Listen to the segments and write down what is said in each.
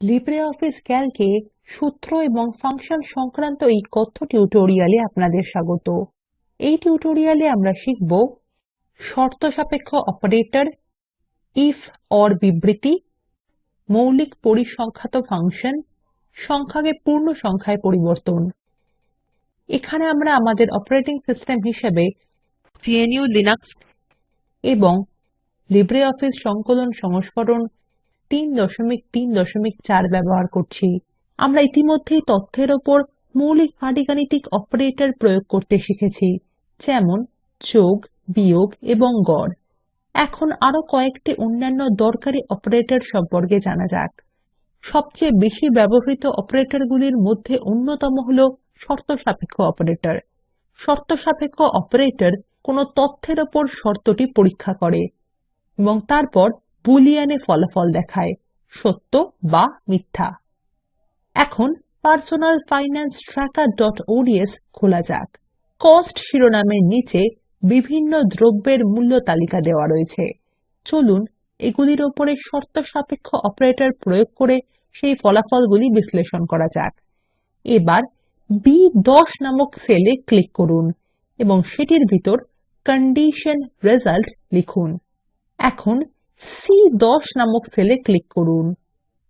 LibreOffice ক্যালকে সূত্র এবং function সংক্রান্ত এই কথ্য টিউটোরিয়ালে আপনাদের স্বাগত। এই টিউটোরিয়ালে আমরা শিখব শর্তসাপেক্ষ অপারেটর, ইফ অর বিবৃতি, মৌলিক পরিসংখ্যাত ফাংশন, সংখ্যাকে পূর্ণ সংখ্যায় পরিবর্তন। এখানে আমরা আমাদের অপারেটিং সিস্টেম হিসেবে GNU/লিনাক্স এবং লিব্রিঅফিস সংকলন সংস্করণ ৩.৩.৪ ব্যবহার করছি। আমরা ইতিমধ্যেই তথ্যের ওপর মৌলিক পাটিগাণিতিক অপারেটর প্রয়োগ করতে শিখেছি, যেমন যোগ, বিয়োগ এবং গড়। এখন আরো কয়েকটি অন্যান্য দরকারী অপারেটর সম্পর্কে জানা যাক। সবচেয়ে বেশি ব্যবহৃত অপারেটরগুলির মধ্যে অন্যতম হল শর্তসাপেক্ষ অপারেটর। শর্তসাপেক্ষ অপারেটর কোনো তথ্যের ওপর শর্তটি পরীক্ষা করে এবং তারপর বুলিয়ান এ ফলাফল দেখায়, সত্য বা মিথ্যা। এখন পারসোনাল ফাইনান্স trackerঅডস খোলা যাক। কস্ট শিরোনামের নিচে বিভিন্ন দ্রব্যের মূল্য তালিকা দেওয়া রয়েছে। চলুন এগুলির উপরে শর্তসাপেক্ষ অপারেটর প্রয়োগ করে সেই ফলাফলগুলি বিশ্লেষণ করা যাক। এবার বি10 নামক সেলে ক্লিক করুন এবং সেটির ভিতর কন্ডিশন রিজাল্ট লিখুন। এখন সি10 নামক সেলে ক্লিক করুন।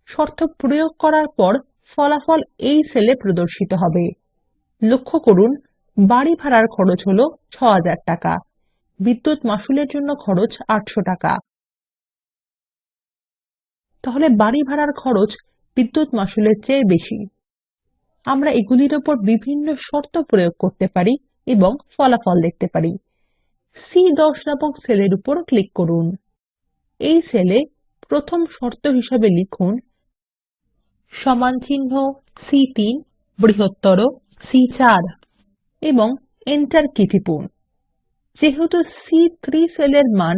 শর্ত প্রয়োগ করার পর ফলাফল এই সেলে প্রদর্শিত হবে। লক্ষ্য করুন, বাড়ি ভাড়ার খরচ হল ৬০০০ টাকা, বিদ্যুৎ মাশুলের জন্য খরচ ৮০০ টাকা। তাহলে বাড়ি ভাড়ার খরচ বিদ্যুৎ মাশুলের চেয়ে বেশি। আমরা এগুলির উপর বিভিন্ন শর্ত প্রয়োগ করতে পারি এবং ফলাফল দেখতে পারি। সি10 নামক সেলের উপর ক্লিক করুন। এই সেলে প্রথম শর্ত হিসাবে লিখুন সমানচিহ্ন সি3 বৃহত্তর সি4 এবং এন্টার কী টিপুন। যেহেতু সি3 সেলের মান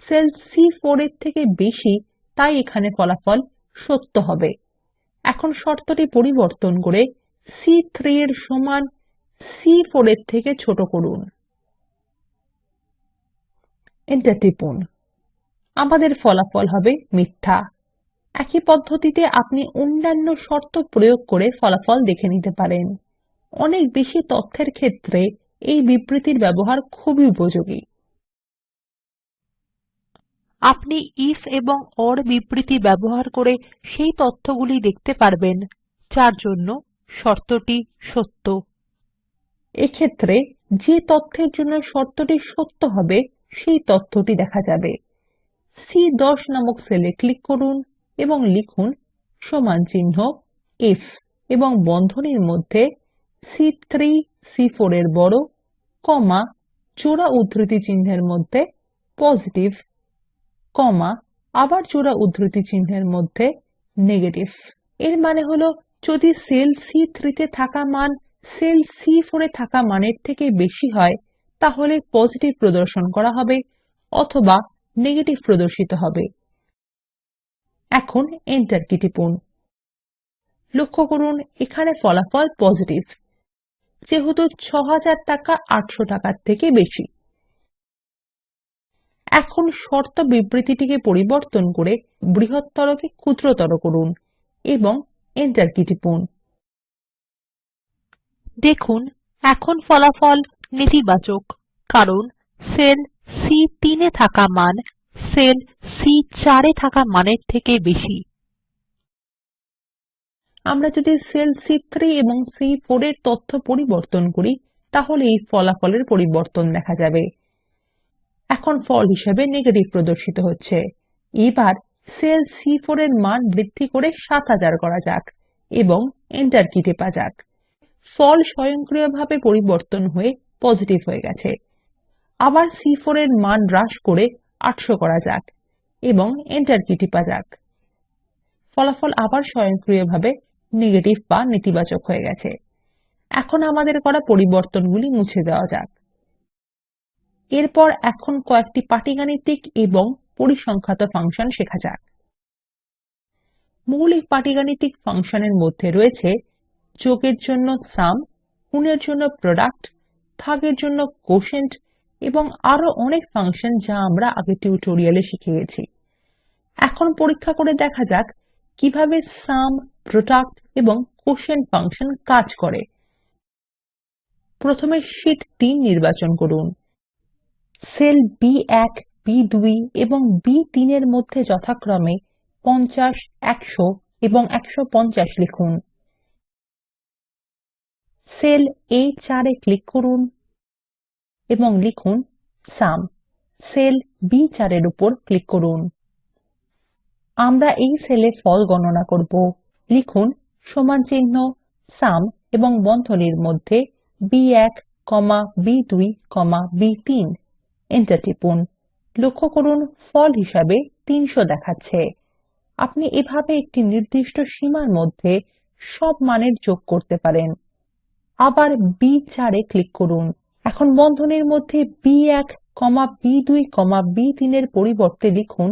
সেল সি4 এর থেকে বেশি, তাই এখানে ফলাফল সত্য হবে। এখন শর্তটি পরিবর্তন করে সি3 এর সমান সি4 এর থেকে ছোট করুন। এন্টার টিপুন। আমাদের ফলাফল হবে মিথ্যা। একই পদ্ধতিতে আপনি অন্যান্য শর্ত প্রয়োগ করে ফলাফল দেখে নিতে পারেন। অনেক বেশি তথ্যের ক্ষেত্রে এই বিবৃতির ব্যবহার খুবই উপযোগী। আপনি ইফ এবং অর বিবৃতি ব্যবহার করে সেই তথ্যগুলি দেখতে পারবেন যার জন্য শর্তটি সত্য। এক্ষেত্রে যে তথ্যের জন্য শর্তটি সত্য হবে সেই তথ্যটি দেখা যাবে। সি10 নামক সেলে ক্লিক করুন এবং লিখুন সমানচিহ্ন ইফ এবং বন্ধনীর মধ্যে সি3 সি4 এর বড়, কমা জোড়া উদ্ধৃতি চিহ্নের মধ্যে পজিটিভ, কমা আবার জোড়া উদ্ধৃতি চিহ্নের মধ্যে নেগেটিভ। এর মানে হলো যদি সেল সি3 তে থাকা মান সেল সি4 এ থাকা মানের থেকে বেশি হয়, তাহলে পজিটিভ প্রদর্শন করা হবে অথবা নেগেটিভ প্রদর্শিত হবে। এখন এন্টার কী টিপুন। লক্ষ্য করুন, এখানে ফলাফল পজিটিভ, যেহেতু ৬০০০ টাকা ৮০০ টাকার থেকে বেশি। এখন শর্ত বিবৃতিটিকে পরিবর্তন করে বৃহত্তরকে ক্ষুদ্রতর করুন এবং এন্টার কী টিপুন। দেখুন, এখন ফলাফল নেতিবাচক, কারণ সেল সি3 এ থাকা মান সেল সি4 এ থাকা মানের থেকে বেশি। আমরা যদি সেল সি3 এবং সি4 এর তথ্য পরিবর্তন করি, তাহলে এই ফলাফলের পরিবর্তন দেখা যাবে। এখন ফল হিসেবে নেগেটিভ প্রদর্শিত হচ্ছে। এবার সেল সি4 এর মান বৃদ্ধি করে ৭০০০ করা যাক এবং এন্টার কী টেপা যাক। ফল স্বয়ংক্রিয়ভাবে পরিবর্তন হয়ে পজিটিভ হয়ে গেছে। আবার সি4 এর মান হ্রাস করে ৮০০ করা যাক এবং এন্টার কী টিপা যাক। ফলাফল আবার স্বয়ংক্রিয়ভাবে নেগেটিভ বা নেতিবাচক হয়ে গেছে। এখন আমাদের করা পরিবর্তনগুলি মুছে দেওয়া যাক। এরপর এখন কয়েকটি পাটিগাণিতিক এবং পরিসংখ্যাত ফাংশন শেখা যাক। মৌলিক পাটিগাণিতিক ফাংশনের মধ্যে রয়েছে যোগের জন্য সাম, গুণের জন্য প্রোডাক্ট, ভাগের জন্য কোটিয়েন্ট এবং আরো অনেক ফাংশন যা আমরা আগের টিউটোরিয়ালে শিখে গেছি। এখন পরীক্ষা করে দেখা যাক কিভাবে সাম, প্রোডাক্ট এবং কোটিয়েন্ট ফাংশন কাজ করে। প্রথমে শীট 3 নির্বাচন করুন। সেল B1, B2 এবং B3 এর মধ্যে যথাক্রমে 50, 100 এবং 150 লিখুন। সেল A4 এ ক্লিক করুন এবং লিখুন সাম। সেল B4 এর উপর ক্লিক করুন। আমরা এই সেলে ফল গণনা করব। লিখুন সমান চিহ্ন সাম এবং বন্ধনীর মধ্যে B1, B2, B3। এন্টার টিপুন। লক্ষ্য করুন ফল হিসাবে 300 দেখাচ্ছে। আপনি এভাবে একটি নির্দিষ্ট সীমার মধ্যে সব মানের যোগ করতে পারেন। আবার B4 এ ক্লিক করুন। এখন বন্ধনীর মধ্যে B1, B2, B3 এর পরিবর্তে লিখুন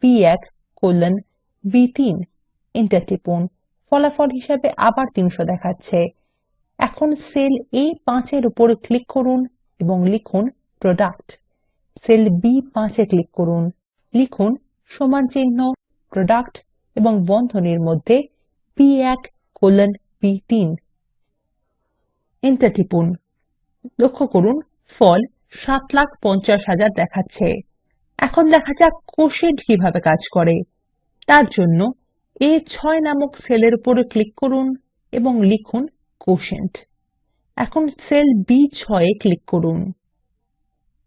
B1, B3। এন্টার টিপুন। ফলাফল হিসাবে আবার 300 দেখাচ্ছে। এখন সেল A5 এর উপর ক্লিক করুন এবং লিখুন প্রোডাক্ট। সেল B5 এ ক্লিক করুন। লিখুন সমান চিহ্ন প্রোডাক্ট এবং বন্ধনীর মধ্যে B1, B3। এন্টার টিপুন। লক্ষ্য করুন ফল 7,50,000 দেখাচ্ছে। এখন দেখা যাক কোটিয়েন্ট কিভাবে কাজ করে। তার জন্য A6 নামক সেলের উপর ক্লিক করুন এবং লিখুন কোটিয়েন্ট। এখন সেল B6 এ ক্লিক করুন।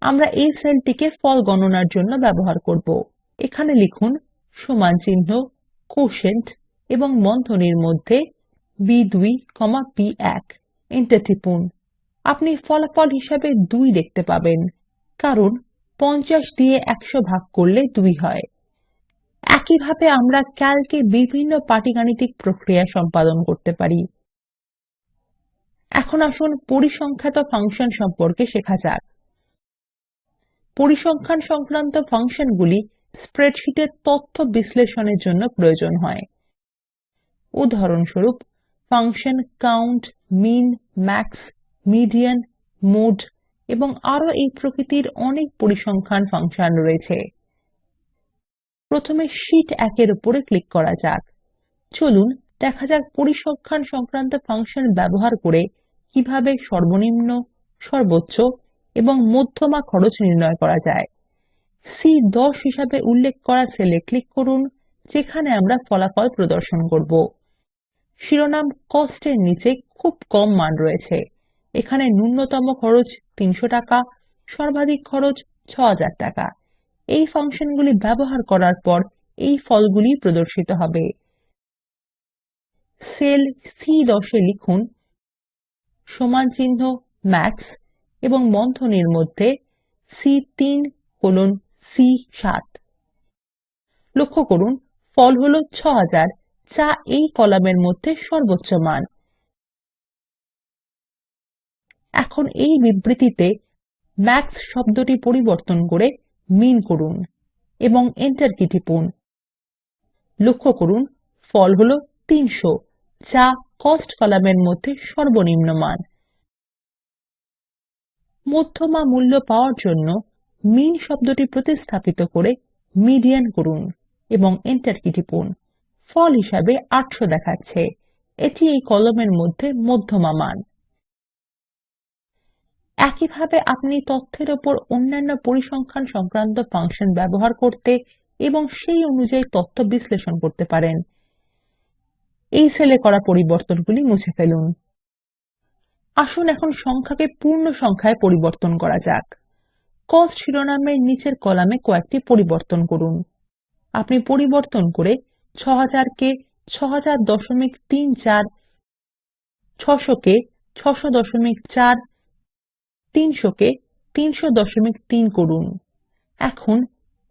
আমরা এই সেলটিকে ফল গণনার জন্য ব্যবহার করব। এখানে লিখুন সমান চিহ্ন কোটিয়েন্ট এবং বন্ধনীর মধ্যে B2, B1। এন্টার টিপুন। আপনি ফলাফল হিসাবে 2 দেখতে পাবেন কারণ 50 দিয়ে 100 ভাগ করলে 2 হয়। একইভাবে আমরা ক্যালকে বিভিন্ন পাটিগাণিতিক প্রক্রিয়া সম্পাদন করতে পারি। এখন আসুন পরিসংখ্যাত ফাংশন সম্পর্কে শেখা যাক। পরিসংখ্যান সংক্রান্ত ফাংশনগুলি স্প্রেডশীটে তথ্য বিশ্লেষণের জন্য প্রয়োজন হয়। উদাহরণস্বরূপ ফাংশন কাউন্ট, মিন, ম্যাক্স, মিডিয়ান, মোড এবং আরো এই প্রকৃতির অনেক পরিসংখ্যান ফাংশন রয়েছে। প্রথমে শীট 1 এর উপরে ক্লিক করা যাক। চলুন দেখা যাক পরিসংখ্যান সংক্রান্ত ফাংশন ব্যবহার করে কিভাবে সর্বনিম্ন, সর্বোচ্চ এবং মধ্যমা খরচ নির্ণয় করা যায়। C10 হিসাবে উল্লেখ করা সেলে ক্লিক করুন যেখানে আমরা ফলাফল প্রদর্শন করব। শিরোনাম কস্ট এর নিচে খুব কম মান রয়েছে। এখানে ন্যূনতম খরচ 300 টাকা, সর্বাধিক খরচ 6000 টাকা। এই ফাংশনগুলি ব্যবহার করার পর এই ফলগুলি প্রদর্শিত হবে। সেল C10 এ লিখুন সমান চিহ্ন ম্যাক্স এবং বন্ধনীর মধ্যে C3, C7। লক্ষ্য করুন ফল হলো 6000 যা এই কলামের মধ্যে সর্বোচ্চ মান। এখন এই বিবৃতিতে ম্যাক্স শব্দটি পরিবর্তন করে মিন করুন এবং এন্টার কী টিপুন। লক্ষ্য করুন ফল হলো 300 যা কস্ট কলামের মধ্যে সর্বনিম্ন মান। মধ্যমা মূল্য পাওয়ার জন্য মিন শব্দটি প্রতিস্থাপিত করে মিডিয়ান করুন এবং এন্টার কী টিপুন। ফল হিসাবে 800 দেখাচ্ছে। এটি এই কলামের মধ্যে মধ্যমা মান। একইভাবে আপনি তথ্যের উপর অন্যান্য পরিসংখ্যান সংক্রান্ত ফাংশন ব্যবহার করতে এবং সেই অনুযায়ী তথ্য বিশ্লেষণ করতে পারেন। এই সেলে করা পরিবর্তনগুলি মুছে ফেলুন। আসুন এখন সংখ্যাকে পূর্ণ সংখ্যায় পরিবর্তন করা যাক। কস্ট শিরোনামের নিচের কলামে কয়েকটি পরিবর্তন করুন। আপনি পরিবর্তন করে 6000 কে 6000.34, 600 কে 600.4, 300 কে 300.3 করুন। এখন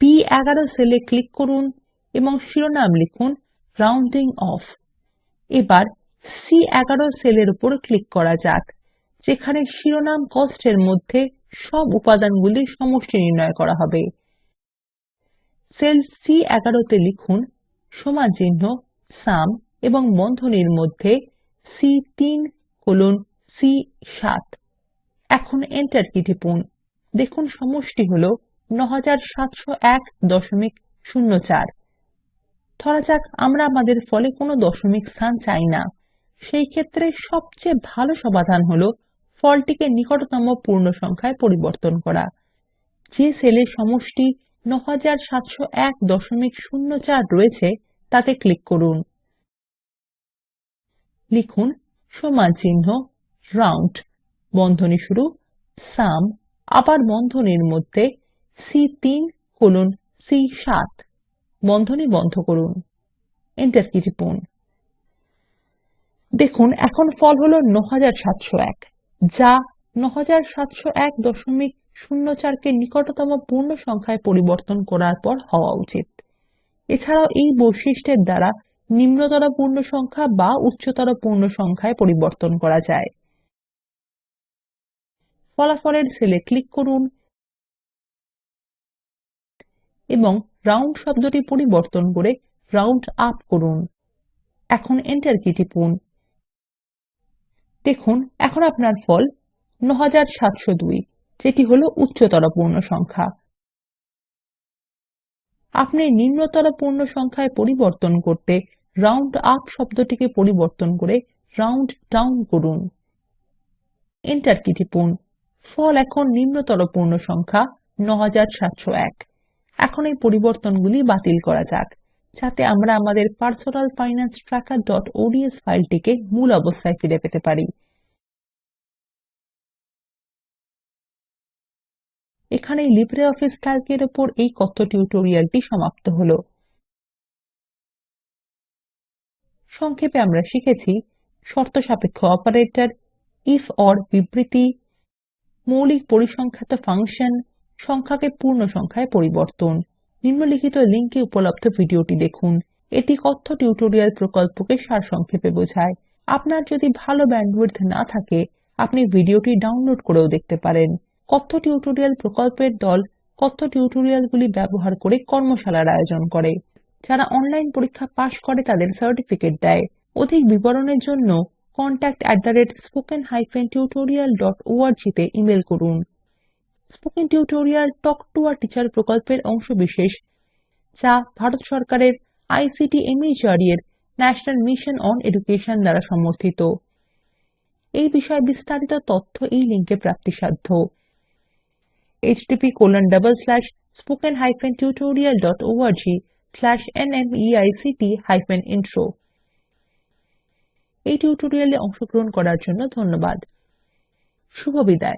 B11 সেলে ক্লিক করুন এবং শিরোনাম লিখুন রাউন্ডিং অফ। এবার C11 সেলের উপর ক্লিক করা যাক যেখানে শিরোনাম কস্ট এর মধ্যে সব উপাদানগুলির সমষ্টি নির্ণয় করা হবে। সেল C11 তে লিখুন সমান চিহ্ন সাম এবং বন্ধনীর মধ্যে C3, C7। এখন এন্টার কী টিপুন। দেখুন সমষ্টি হলো 9701.04। ধরা যাক আমরা আমাদের ফলে কোনো দশমিক স্থান চাই না। সেই ক্ষেত্রে সবচেয়ে ভালো সমাধান হলো ফলটিকে নিকটতম পূর্ণ সংখ্যায় পরিবর্তন করা। যে সেলে সমষ্টি ৯৭০১.০৪ রয়েছে তাতে ক্লিক করুন। লিখুন সমানচিহ্ন রাউন্ড বন্ধনী শুরু সুম আবার বন্ধনীর মধ্যে সি3 কোলন সি7 বন্ধনী বন্ধ করুন। এন্টার কী টিপুন। দেখুন এখন ফল হলো ৯৭০১, যা ৯৭০১.০৪ কে নিকটতম পূর্ণ সংখ্যায় পরিবর্তন করার পর হওয়া উচিত। এছাড়াও এই বৈশিষ্ট্যের দ্বারা নিম্নতর পূর্ণ সংখ্যা বা উচ্চতর পূর্ণ সংখ্যায় পরিবর্তন করা যায়। ফলাফলের সেলে ক্লিক করুন এবং রাউন্ড শব্দটি পরিবর্তন করে রাউন্ড আপ করুন। এখন এন্টার কী টিপুন। দেখুন এখন আপনার ফল ৯৭০২, যেটি হলো উচ্চতর পূর্ণ সংখ্যা। আপনি নিম্নতর পূর্ণ সংখ্যায় পরিবর্তন করতে রাউন্ড আপ শব্দটিকে পরিবর্তন করে রাউন্ড ডাউন করুন। এন্টার কী টিপুন। ফল এখন নিম্নতর পূর্ণ সংখ্যা ৯৭০১। এখন এই পরিবর্তনগুলি বাতিল করা যাক, যাতে আমরা আমাদের পারসোনাল ফাইনান্স trackerঅডস ফাইলটিকে মূল অবস্থায় ফিরে পেতে পারি। এখানেই লিব্রিঅফিস ক্যালক-এর উপর এই কথ্য টিউটোরিয়ালটি সমাপ্ত হলো। সংক্ষেপে আমরা শিখেছি শর্তসাপেক্ষ অপারেটর, if ওর বিবৃতি, মৌলিক পরিসংখ্যাত ফাংশন, সংখ্যাকে পূর্ণ সংখ্যায় পরিবর্তন। নিম্নলিখিত লিঙ্কে উপলব্ধ ভিডিওটি দেখুন। এটি কথ্য টিউটোরিয়াল প্রকল্পকে সারসংক্ষেপে বোঝায়। আপনার যদি ভালো ব্যান্ডউইডথ না থাকে আপনি ভিডিওটি ডাউনলোড করেও দেখতে পারেন। কথ্য টিউটোরিয়াল প্রকল্পের দল কথ্য টিউটোরিয়ালগুলি ব্যবহার করে কর্মশালার আয়োজন করে। যারা অনলাইন পরীক্ষা পাশ করে তাদের সার্টিফিকেট দেয়। অধিক বিবরণের জন্য contact@spoken tutorialorg তে ইমেল করুন। Spoken tutorial talk to a teacher প্রকল্পের অংশবিশেষ, যা ভারত সরকারের আইসিটি মাহর্দ এর ন্যাশনাল মিশন অন এডুকেশন দ্বারা সমর্থিত। এই বিষয়ে বিস্তারিত তথ্য এই লিঙ্কে প্রাপ্তিসাধ্য http:/spoken tutorialorg/nmeict ইন্ট্রো। এই টিউটোরিয়ালে অংশগ্রহণ করার জন্য ধন্যবাদ। শুভবিদায়।